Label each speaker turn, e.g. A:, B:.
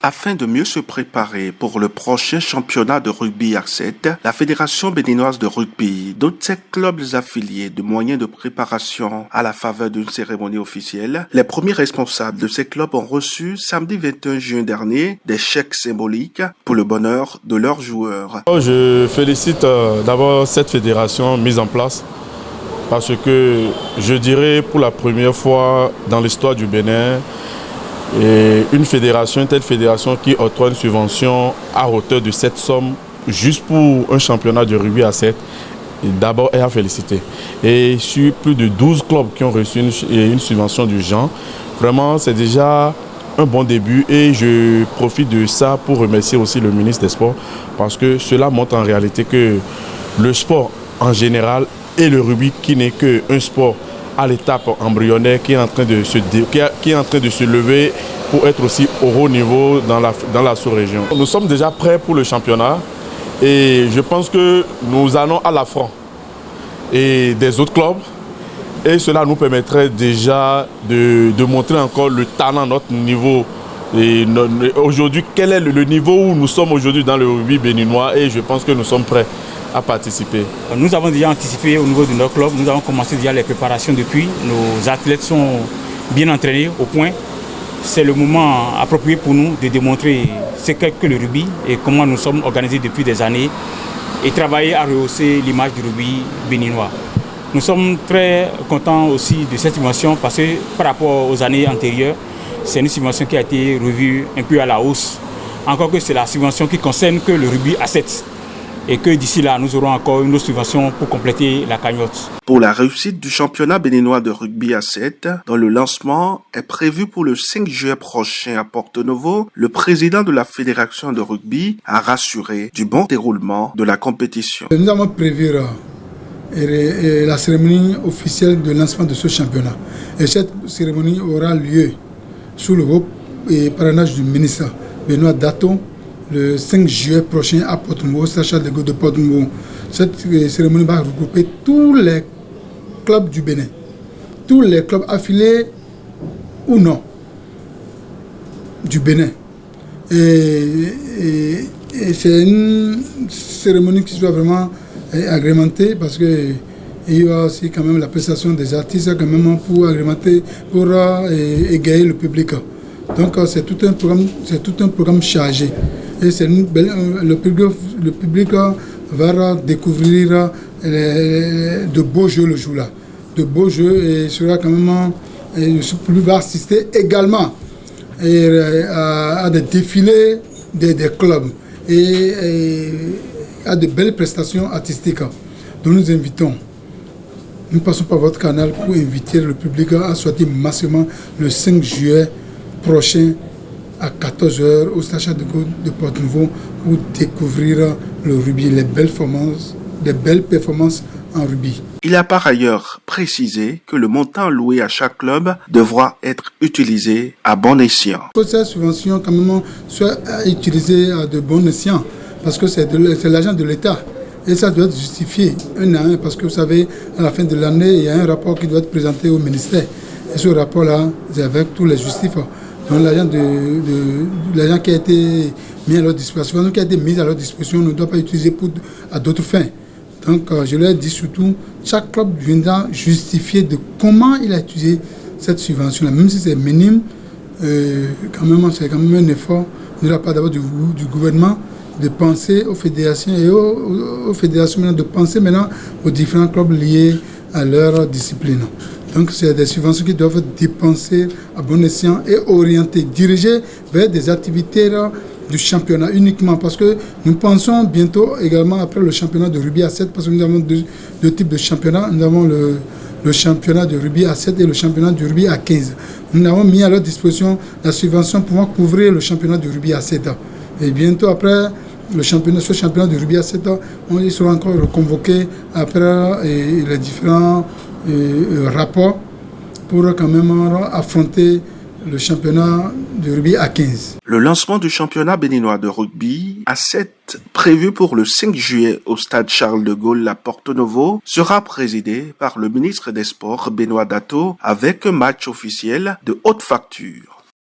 A: Afin de mieux se préparer pour le prochain championnat de rugby à 7, la Fédération béninoise de rugby dote ses clubs affiliés de moyens de préparation à la faveur d'une cérémonie officielle. Les premiers responsables de ces clubs ont reçu samedi 21 juin dernier des chèques symboliques pour le bonheur de leurs joueurs.
B: Je félicite d'abord cette fédération mise en place parce que je dirais pour la première fois dans l'histoire du Bénin, et une telle fédération qui octroie une subvention à hauteur de cette somme juste pour un championnat de rugby à 7, d'abord est à féliciter. Et sur plus de 12 clubs qui ont reçu une subvention du genre, vraiment c'est déjà un bon début et je profite de ça pour remercier aussi le ministre des Sports parce que cela montre en réalité que le sport en général et le rugby qui n'est qu'un sport à l'étape embryonnaire qui est en train de se lever pour être aussi au haut niveau dans la sous-région. Nous sommes déjà prêts pour le championnat et je pense que nous allons à l'affront des autres clubs et cela nous permettrait déjà de montrer encore le talent à notre niveau. Et aujourd'hui, quel est le niveau où nous sommes aujourd'hui dans le rugby béninois et je pense que nous sommes prêts à participer.
C: Nous avons déjà anticipé au niveau de notre club, nous avons commencé déjà les préparations depuis. Nos athlètes sont bien entraînés au point. C'est le moment approprié pour nous de démontrer ce qu'est que le rugby et comment nous sommes organisés depuis des années et travailler à rehausser l'image du rugby béninois. Nous sommes très contents aussi de cette subvention parce que par rapport aux années antérieures, c'est une subvention qui a été revue un peu à la hausse. Encore que c'est la subvention qui concerne que le rugby à 7. Et que d'ici là, nous aurons encore une autre subvention pour compléter la cagnotte.
A: Pour la réussite du championnat béninois de rugby à 7, dont le lancement est prévu pour le 5 juillet prochain à Porto Novo, le président de la Fédération de rugby a rassuré du bon déroulement de la compétition.
D: Nous avons prévu la cérémonie officielle de lancement de ce championnat. Et cette cérémonie aura lieu sous le haut parrainage du ministre Benoît Dato, le 5 juillet prochain à Porto Novo, Stade de Gaulle de Porto Novo. Cette cérémonie va regrouper tous les clubs du Bénin, tous les clubs affiliés ou non du Bénin. Et c'est une cérémonie qui soit vraiment agrémentée parce qu'il y a aussi quand même la prestation des artistes quand même pour agrémenter, pour égayer le public. Donc c'est tout un programme chargé. Et le public va découvrir de beaux jeux le jour-là. De beaux jeux et sera quand même, le public va assister également à des défilés des clubs et à de belles prestations artistiques. Donc nous invitons, nous passons par votre canal pour inviter le public à sortir massivement le 5 juillet prochain à 14h au Stade de Gaulle de Porto Novo pour découvrir le rugby, les belles performances en rugby.
A: Il a par ailleurs précisé que le montant loué à chaque club devra être utilisé à bon escient.
D: Que cette subvention quand même soit utilisée à de bon escient parce que c'est l'argent de l'État. Et ça doit être justifié un à un parce que vous savez, à la fin de l'année, il y a un rapport qui doit être présenté au ministère. Et ce rapport-là, c'est avec tous les justifs. Donc l'argent qui a été mis à leur disposition, qui a été mis à leur disposition ne doit pas être utilisé à d'autres fins. Donc je leur dis surtout, chaque club viendra justifier de comment il a utilisé cette subvention-là, même si c'est minime, c'est quand même un effort de la part d'abord du gouvernement de penser aux fédérations et aux fédérations maintenant de penser maintenant aux différents clubs liés à leur discipline. Donc c'est des subventions qui doivent être dépensées à bon escient et orientées, dirigées vers des activités du championnat uniquement. Parce que nous pensons bientôt également après le championnat de rugby à 7, parce que nous avons deux types de championnats. Nous avons le championnat de rugby à 7 et le championnat de rugby à 15. Nous avons mis à leur disposition la subvention pour pouvoir couvrir le championnat de rugby à 7. Et bientôt après ce championnat de rugby à 7, ils seront encore reconvoqués après les différents rapport pour quand même affronter le championnat de rugby à 15.
A: Le lancement du championnat béninois de rugby à 7, prévu pour le 5 juillet au stade Charles de Gaulle à Porto Novo, sera présidé par le ministre des Sports Benoît Dato avec un match officiel de haute facture.